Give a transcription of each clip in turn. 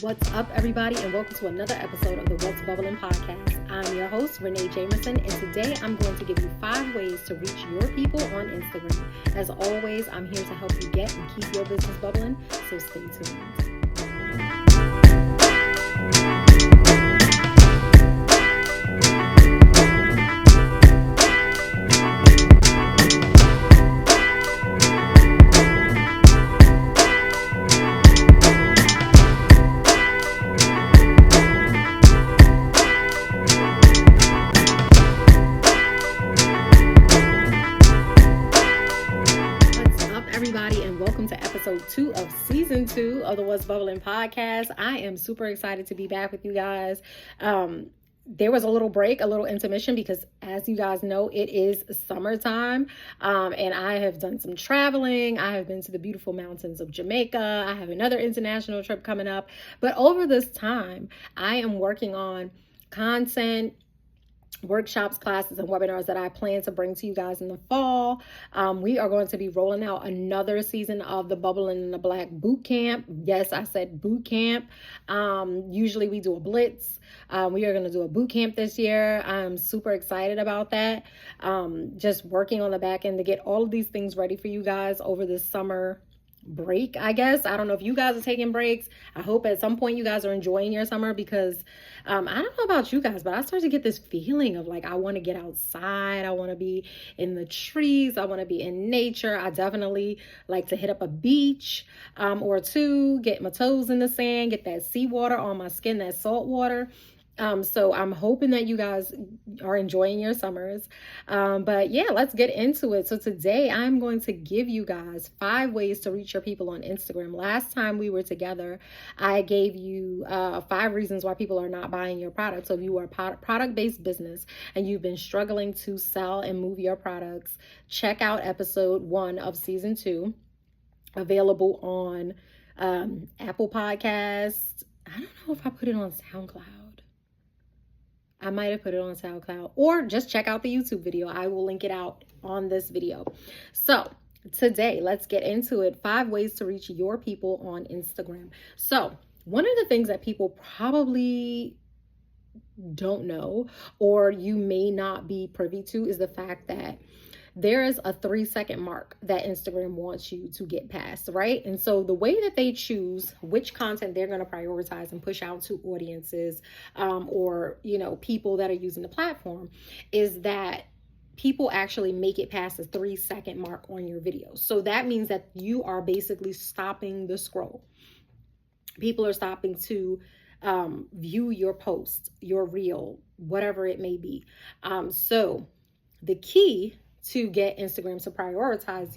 What's up, everybody, and welcome to another episode of the What's Bubblin podcast. I'm your host, Renee Jameson, and today I'm going to give you 5 ways to reach your people on Instagram. As always, I'm here to help you get and keep your business bubbling, so stay tuned. Episode 2 of season 2 of the What's Bubblin podcast. I am super excited to be back with you guys. There was a little break, a little intermission, because as you guys know, it is summertime, and I have done some traveling. I have been to the beautiful mountains of Jamaica. I have another international trip coming up, but over this time, I am working on content, workshops, classes, and webinars that I plan to bring to you guys in the fall. We are going to be rolling out another season of the Bubblin in the Black boot camp. Yes, I said boot camp. Usually we do a blitz. We are going to do a boot camp this year. I'm super excited about that. Just working on the back end to get all of these things ready for you guys over this summer break, I guess. I don't know if you guys are taking breaks. I hope at some point you guys are enjoying your summer, because I don't know about you guys, but I start to get this feeling of like, I want to get outside. I want to be in the trees. I want to be in nature. I definitely like to hit up a beach or two, get my toes in the sand, get that seawater on my skin, that salt water. So I'm hoping that you guys are enjoying your summers. But yeah, let's get into it. So today I'm going to give you guys 5 ways to reach your people on Instagram. Last time we were together, I gave you 5 reasons why people are not buying your product. So if you are a product-based business and you've been struggling to sell and move your products, check out episode 1 of season 2, available on Apple Podcasts. I don't know if I put it on SoundCloud. I might have put it on SoundCloud, or just check out the YouTube video. I will link it out on this video. So today, let's get into it. 5 ways to reach your people on Instagram. So one of the things that people probably don't know, or you may not be privy to, is the fact that there is a 3-second mark that Instagram wants you to get past, right? And so the way that they choose which content they're going to prioritize and push out to audiences or, people that are using the platform is that people actually make it past the 3-second mark on your video. So that means that you are basically stopping the scroll. People are stopping to view your post, your reel, whatever it may be. So the key to get Instagram to prioritize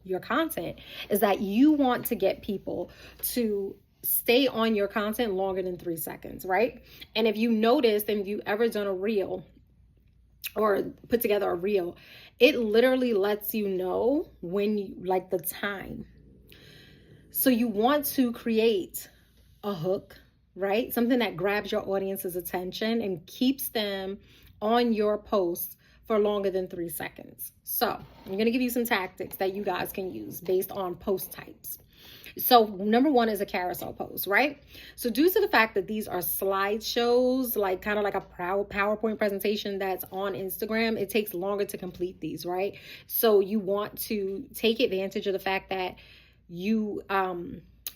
your content is that you want to get people to stay on your content longer than 3 seconds, right? And if you noticed, and if you ever done a reel or put together a reel, it literally lets you know when you like the time. So you want to create a hook, right? Something that grabs your audience's attention and keeps them on your post for longer than 3 seconds. So I'm going to give you some tactics that you guys can use based on post types. So number 1 is a carousel post, right? So due to the fact that these are slideshows, like kind of like a PowerPoint presentation that's on Instagram, it takes longer to complete these, right? So you want to take advantage of the fact that you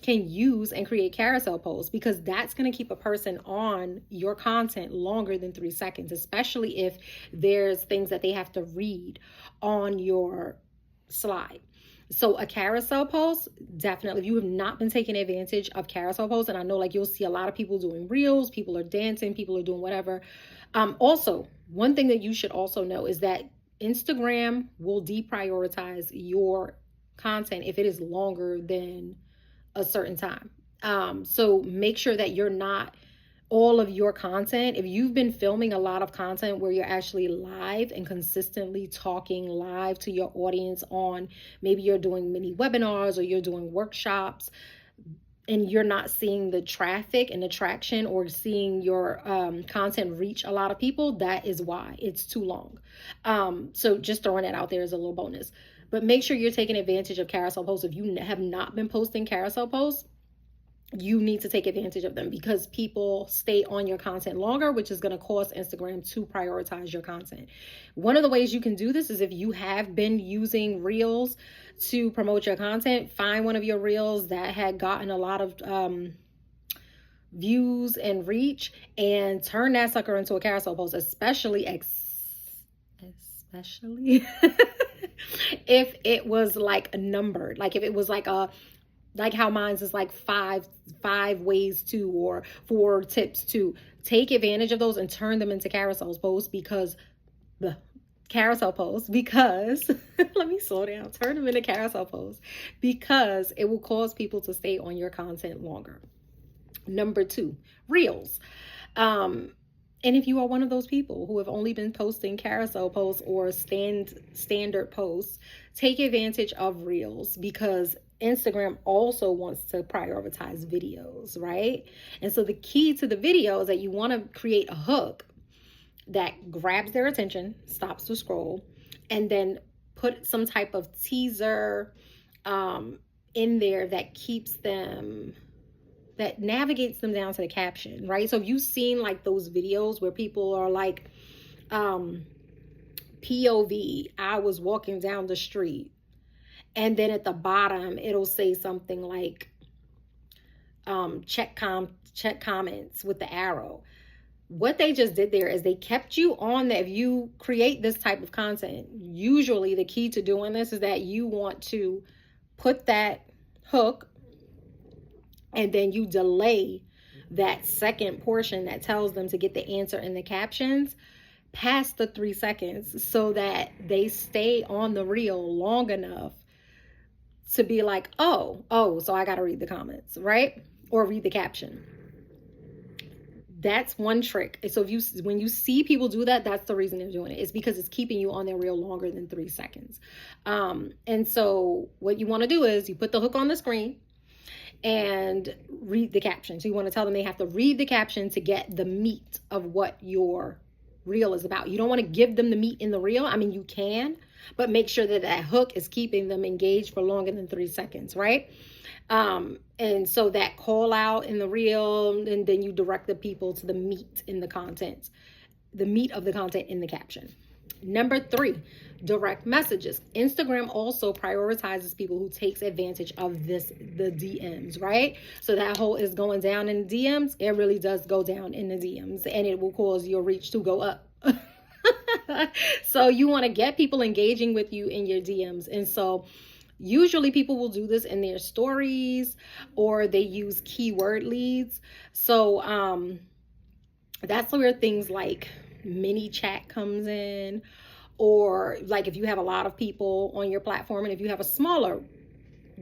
can use and create carousel posts, because that's going to keep a person on your content longer than 3 seconds, especially if there's things that they have to read on your slide. So a carousel post, definitely, if you have not been taking advantage of carousel posts, and I know like you'll see a lot of people doing reels, people are dancing, people are doing whatever. Also, one thing that you should also know is that Instagram will deprioritize your content if it is longer than a certain time. So make sure that you're not all of your content. If you've been filming a lot of content where you're actually live and consistently talking live to your audience on, maybe you're doing mini webinars or you're doing workshops, and you're not seeing the traffic and the traction or seeing your content reach a lot of people, that is why it's too long. So just throwing that out there as a little bonus. But make sure you're taking advantage of carousel posts. If you have not been posting carousel posts, you need to take advantage of them because people stay on your content longer, which is going to cause Instagram to prioritize your content. One of the ways you can do this is if you have been using Reels to promote your content, find one of your Reels that had gotten a lot of views and reach and turn that sucker into a carousel post, especially if it was like numbered, like if it was like how mine's is like five ways to, or 4 tips to. Take advantage of those and turn them into carousel posts because let me slow down, turn them into carousel posts because it will cause people to stay on your content longer. Number 2, Reels. And if you are one of those people who have only been posting carousel posts or standard posts, take advantage of Reels because Instagram also wants to prioritize videos, right? And so the key to the video is that you want to create a hook that grabs their attention, stops the scroll, and then put some type of teaser in there that keeps them, that navigates them down to the caption, right? So if you've seen like those videos where people are like, POV, I was walking down the street, and then at the bottom, it'll say something like, check comments with the arrow. What they just did there is they kept you on that. If you create this type of content, usually the key to doing this is that you want to put that hook and then you delay that second portion that tells them to get the answer in the captions past the 3 seconds so that they stay on the reel long enough to be like, oh, so I got to read the comments, right? Or read the caption. That's one trick. So when you see people do that, that's the reason they're doing it. It's because it's keeping you on their reel longer than 3 seconds. And so what you want to do is you put the hook on the screen and read the caption. So you want to tell them they have to read the caption to get the meat of what your reel is about. You don't want to give them the meat in the reel. I mean, you can, but make sure that that hook is keeping them engaged for longer than 3 seconds, right? And so that call out in the reel, and then you direct the people to the meat in the content, the meat of the content in the caption. Number 3, direct messages. Instagram also prioritizes people who takes advantage of the DMs, right? So that whole is going down in the DMs, it really does go down in the DMs, and it will cause your reach to go up. So you want to get people engaging with you in your DMs. And so usually people will do this in their stories, or they use keyword leads. So that's where things like mini chat comes in, or like if you have a lot of people on your platform, and if you have a smaller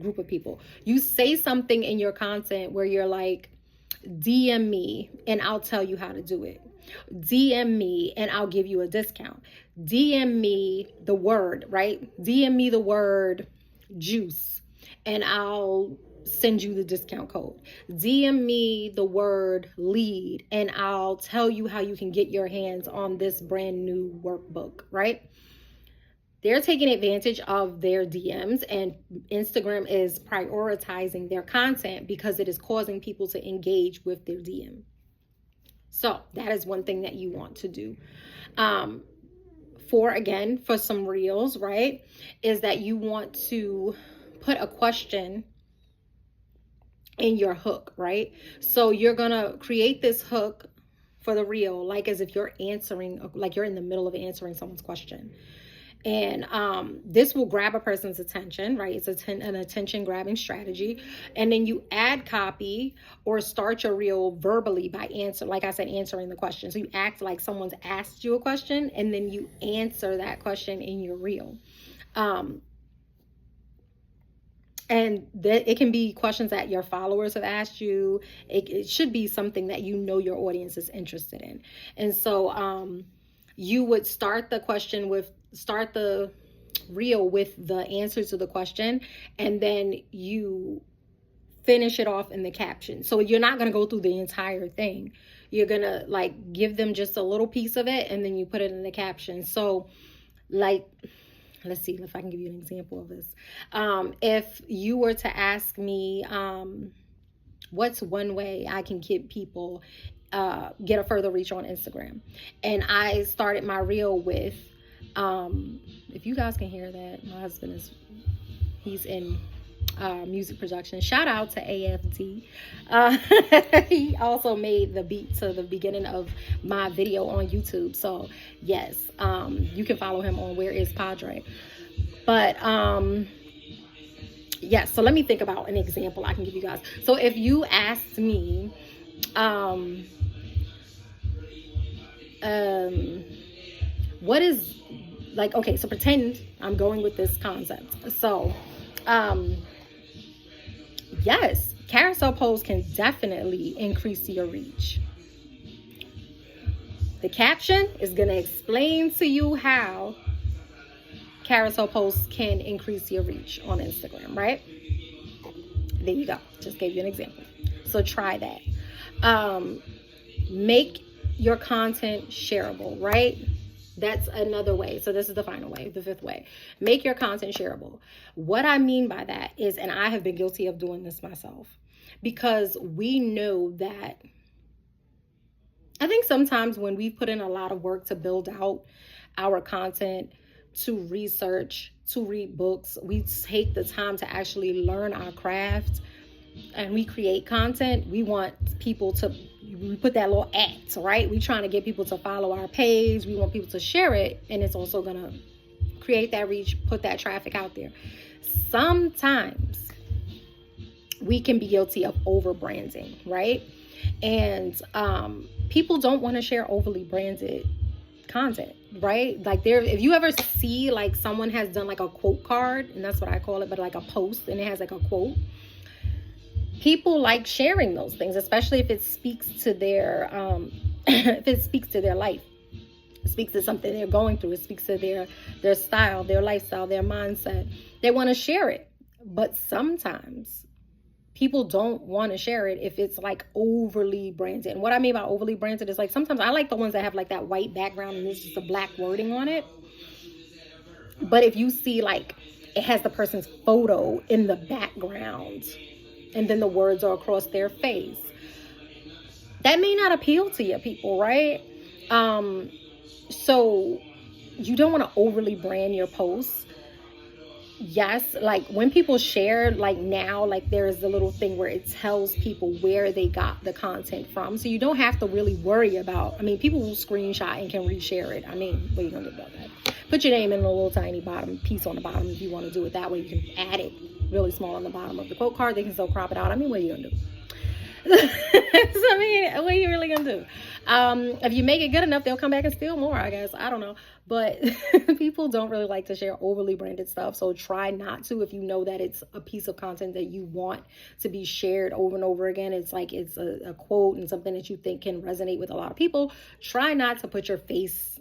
group of people, you say something in your content where you're like, DM me and I'll tell you how to do it. DM me and I'll give you a discount. DM me the word, right? DM me the word juice and I'll send you the discount code. DM me the word lead and I'll tell you how you can get your hands on this brand new workbook, right? They're taking advantage of their DMs, and Instagram is prioritizing their content because it is causing people to engage with their DM. So that is one thing that you want to do. For some reels, right, is that you want to put a question in your hook, right? So you're going to create this hook for the reel, like as if you're answering, like you're in the middle of answering someone's question. And this will grab a person's attention, right? It's an attention grabbing strategy. And then you add copy or start your reel verbally by answering the question. So you act like someone's asked you a question and then you answer that question in your reel. And it can be questions that your followers have asked you. It should be something that you know your audience is interested in. And so you would start the reel with the answer to the question, and then you finish it off in the caption. So you're not going to go through the entire thing. You're going to like give them just a little piece of it, and then you put it in the caption. So like, let's see if I can give you an example of this. If you were to ask me, what's one way I can get people, get a further reach on Instagram? And I started my reel with, if you guys can hear that, my husband he's in music production. Shout out to AFD. He also made the beat to the beginning of my video on YouTube. So yes, you can follow him on Where Is Padre. But yes, so let me think about an example I can give you guys. So if you asked me, what is, like, okay, so pretend I'm going with this concept. So yes, carousel posts can definitely increase your reach. The caption is going to explain to you how carousel posts can increase your reach on Instagram, right? There you go. Just gave you an example. So try that. Make your content shareable, right? That's another way. So this is the final way, the fifth way. Make your content shareable. What I mean by that is, and I have been guilty of doing this myself, because we know that I think sometimes when we put in a lot of work to build out our content, to research, to read books, we take the time to actually learn our craft, and we create content. We want people to, we put that little act, right? We trying to get people to follow our page. We want people to share it, and it's also gonna create that reach, put that traffic out there. Sometimes we can be guilty of over branding, right? And people don't want to share overly branded content, right? Like, there, if you ever see like someone has done like a quote card, and that's what I call it, but like a post, and it has like a quote, people like sharing those things, especially if it speaks to their if it speaks to their life, it speaks to something they're going through, it speaks to their style, their lifestyle, their mindset. They want to share it. But sometimes people don't want to share it if it's like overly branded. And what I mean by overly branded is, like, sometimes I like the ones that have like that white background and there's just a black wording on it. But if you see like it has the person's photo in the background and then the words are across their face, that may not appeal to your people, right? So you don't want to overly brand your posts. Yes, like when people share, like now, like there is a little thing where it tells people where they got the content from. So you don't have to really worry about, I mean, people will screenshot and can reshare it. I mean, what are you going to do about that? Put your name in a little tiny bottom piece on the bottom if you want to do it that way. You can add it really small on the bottom of the quote card. They can still crop it out. I mean, what are you going to do? So, I mean, what are you really going to do? If you make it good enough, they'll come back and steal more, I guess. I don't know. But people don't really like to share overly branded stuff. So try not to, if you know that it's a piece of content that you want to be shared over and over again. It's like it's a quote and something that you think can resonate with a lot of people. Try not to put your face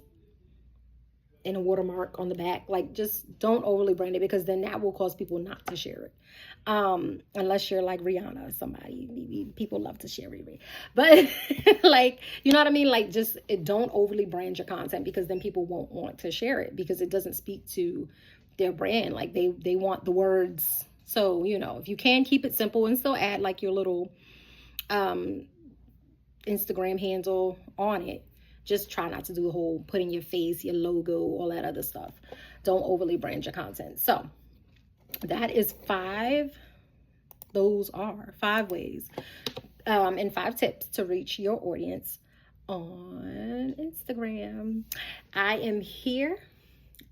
in a watermark on the back. Like, just don't overly brand it, because then that will cause people not to share it. Unless you're like Rihanna or somebody, people love to share Riri. But like, you know what I mean? Like, just don't overly brand your content, because then people won't want to share it because it doesn't speak to their brand. Like, they want the words. So, you know, if you can keep it simple and still add like your little Instagram handle on it, just try not to do the whole putting your face, your logo, all that other stuff. Don't overly brand your content. So that is 5. Those are 5 ways and 5 tips to reach your audience on Instagram. I am here,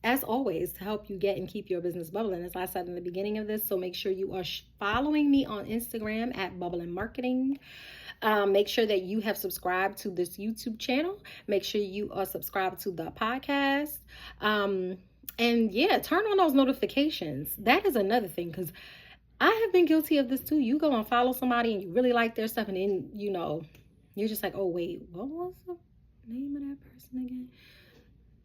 as always, to help you get and keep your business bubbling, as I said in the beginning of this. So make sure you are following me on Instagram at Bubblin Marketing. Make sure that you have subscribed to this YouTube channel. Make sure you are subscribed to the podcast. And yeah, turn on those notifications. That is another thing, because I have been guilty of this too. You go and follow somebody and you really like their stuff, and then, you know, you're just like, oh wait, what was the name of that person again?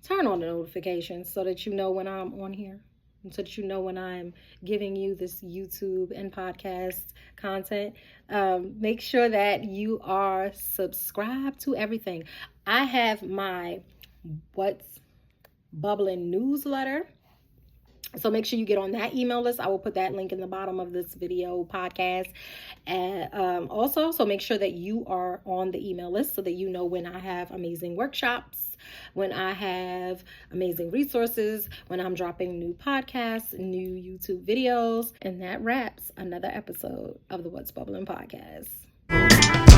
Turn on the notifications so that you know when I'm on here, and so that you know when I'm giving you this YouTube and podcast content. Make sure that you are subscribed to everything. I have my What's Bubblin newsletter. So make sure you get on that email list. I will put that link in the bottom of this video podcast. And also, so make sure that you are on the email list so that you know when I have amazing workshops, when I have amazing resources, when I'm dropping new podcasts, new YouTube videos. And that wraps another episode of the What's Bubbling podcast.